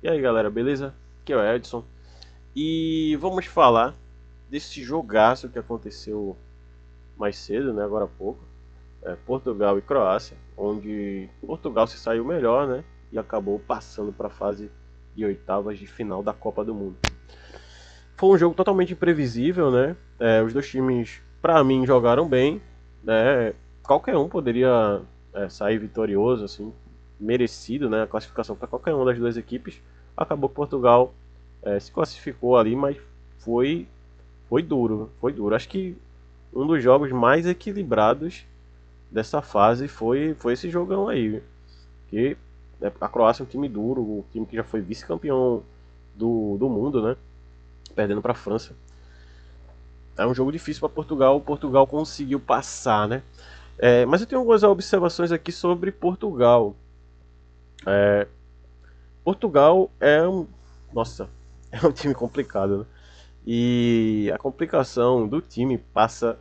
E aí galera, beleza? Aqui é o Edson e vamos falar desse jogaço que aconteceu mais cedo, né? Agora há pouco, Portugal e Croácia, onde Portugal se saiu melhor, né? E acabou passando para a fase de oitavas de final da Copa do Mundo. Foi um jogo totalmente imprevisível, né? Os dois times, para mim, jogaram bem, né? Qualquer um poderia sair vitorioso, assim, merecido, né? A classificação para qualquer uma das duas equipes. Acabou que Portugal se classificou ali, mas foi, foi duro, foi duro. Acho que um dos jogos mais equilibrados dessa fase foi esse jogão aí. Que a Croácia é um time duro, um time que já foi vice-campeão do mundo, né? Perdendo para a França. É um jogo difícil para Portugal. Portugal conseguiu passar, né? Mas eu tenho algumas observações aqui sobre Portugal. Portugal é um. Nossa, é um time complicado, né? E a complicação do time passa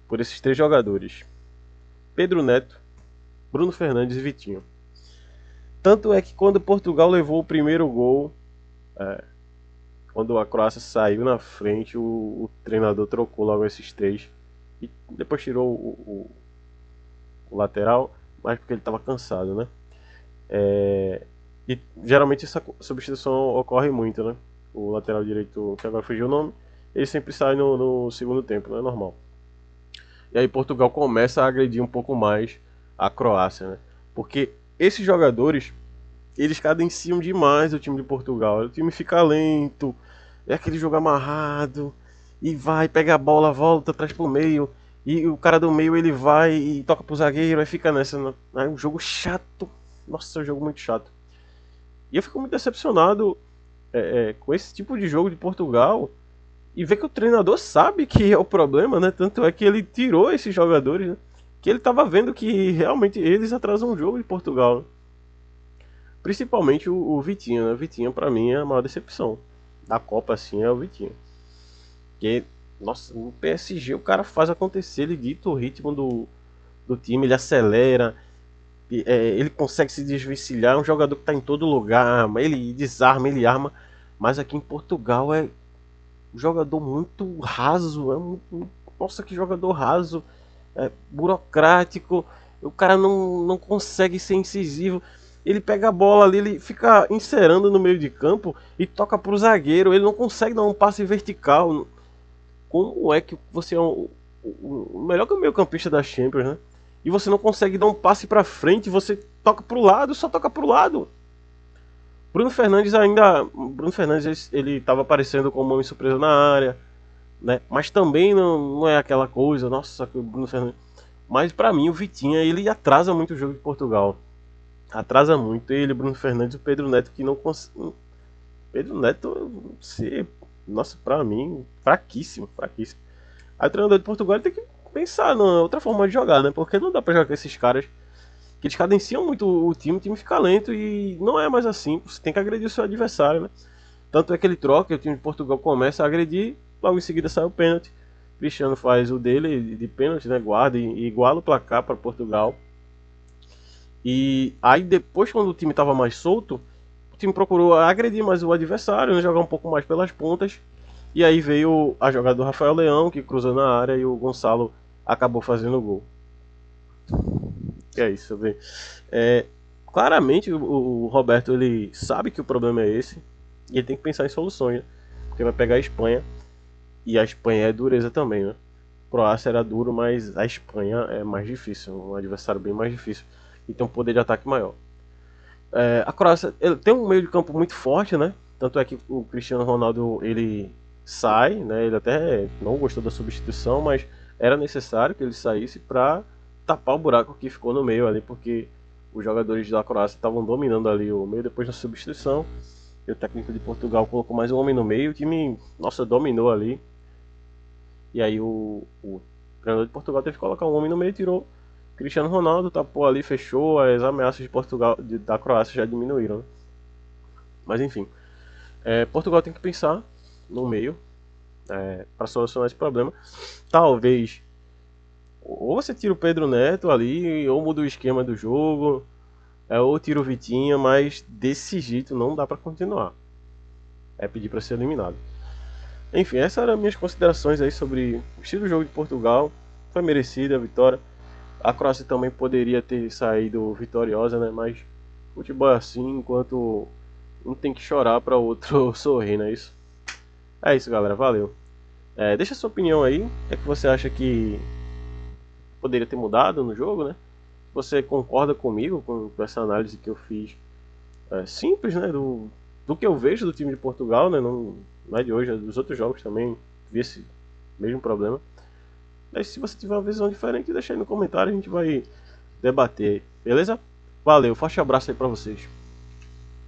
por esses três jogadores: Pedro Neto, Bruno Fernandes e Vitinho. Tanto é que quando Portugal levou o primeiro gol, quando a Croácia saiu na frente, o treinador trocou logo esses três e depois tirou o lateral, mas porque ele estava cansado, né? E geralmente essa substituição ocorre muito, né? O lateral direito, que agora fugiu o nome, ele sempre sai no segundo tempo, não é normal. E aí Portugal começa a agredir um pouco mais a Croácia, né? Porque esses jogadores, eles cadenciam demais o time de Portugal. O time fica lento, é aquele jogo amarrado, e vai, pega a bola, volta, traz pro meio, e o cara do meio ele vai e toca pro zagueiro, aí fica nessa. É um jogo chato. Nossa, é um jogo muito chato. E eu fico muito decepcionado com esse tipo de jogo de Portugal e ver que o treinador sabe que é o problema, né? Tanto é que ele tirou esses jogadores, né? Que ele estava vendo que realmente eles atrasam o jogo de Portugal, né? Principalmente o Vitinho, né? O Vitinho, pra mim, é a maior decepção da Copa, assim, é o Vitinho. Porque, nossa, no PSG o cara faz acontecer, ele dita o ritmo do time, ele acelera, ele consegue se desvencilhar, é um jogador que tá em todo lugar, ele desarma, ele arma. Mas aqui em Portugal é um jogador muito raso, nossa, que jogador raso, burocrático, o cara não consegue ser incisivo. Ele pega a bola ali, ele fica encerando no meio de campo e toca pro zagueiro. Ele não consegue dar um passe vertical. Como é que você é o melhor que o meio-campista da Champions, né? E você não consegue dar um passe pra frente, você toca pro lado, só toca pro lado. Bruno Fernandes ainda. Bruno Fernandes ele estava aparecendo como homem surpresa na área, né? Mas também não é aquela coisa, nossa, que o Bruno Fernandes. Mas pra mim o Vitinha ele atrasa muito o jogo de Portugal. Atrasa muito ele, Bruno Fernandes e o Pedro Neto que não consegue. Pedro Neto, se, nossa, pra mim, fraquíssimo, fraquíssimo. Aí o treinador de Portugal tem que pensar numa outra forma de jogar, né? Porque não dá pra jogar com esses caras que eles cadenciam muito o time fica lento e não é mais assim. Você tem que agredir o seu adversário, né? Tanto é que ele troca, o time de Portugal começa a agredir, logo em seguida sai o pênalti. Cristiano faz o dele de pênalti, né? Guarda e iguala o placar para Portugal. E aí depois, quando o time estava mais solto, o time procurou agredir mais o adversário, né? Jogar um pouco mais pelas pontas. E aí veio a jogada do Rafael Leão, que cruzou na área e o Gonçalo acabou fazendo o gol. Que é isso, bem. É, claramente o Roberto ele sabe que o problema é esse e ele tem que pensar em soluções, né? Porque vai pegar a Espanha e a Espanha é dureza também, né? Croácia era duro, mas a Espanha é mais difícil, um adversário bem mais difícil e tem um poder de ataque maior. A Croácia ele tem um meio de campo muito forte, né? Tanto é que o Cristiano Ronaldo ele sai, né? Ele até não gostou da substituição, mas era necessário que ele saísse para tapar o buraco que ficou no meio ali, porque os jogadores da Croácia estavam dominando ali o meio depois da substituição. E o técnico de Portugal colocou mais um homem no meio, o time, nossa, dominou ali. E aí o treinador de Portugal teve que colocar um homem no meio e tirou Cristiano Ronaldo, tapou ali, fechou, as ameaças de Portugal, da Croácia já diminuíram, né? Mas enfim, Portugal tem que pensar no meio para solucionar esse problema. Talvez ou você tira o Pedro Neto ali, ou muda o esquema do jogo, ou tira o Vitinha, mas desse jeito não dá pra continuar. É pedir pra ser eliminado. Enfim, essas eram minhas considerações aí sobre o estilo do jogo de Portugal. Foi merecida a vitória. A Croácia também poderia ter saído vitoriosa, né? Mas futebol é assim, enquanto um tem que chorar para o outro sorrir, não é isso? É isso, galera. Valeu. Deixa sua opinião aí. O que é que você acha que poderia ter mudado no jogo, né? Você concorda comigo com essa análise que eu fiz? Simples, né? Do que eu vejo do time de Portugal, né? Não é de hoje, é dos outros jogos também vi esse mesmo problema. Mas se você tiver uma visão diferente, deixa aí no comentário, a gente vai debater aí, beleza? Valeu, forte abraço aí pra vocês.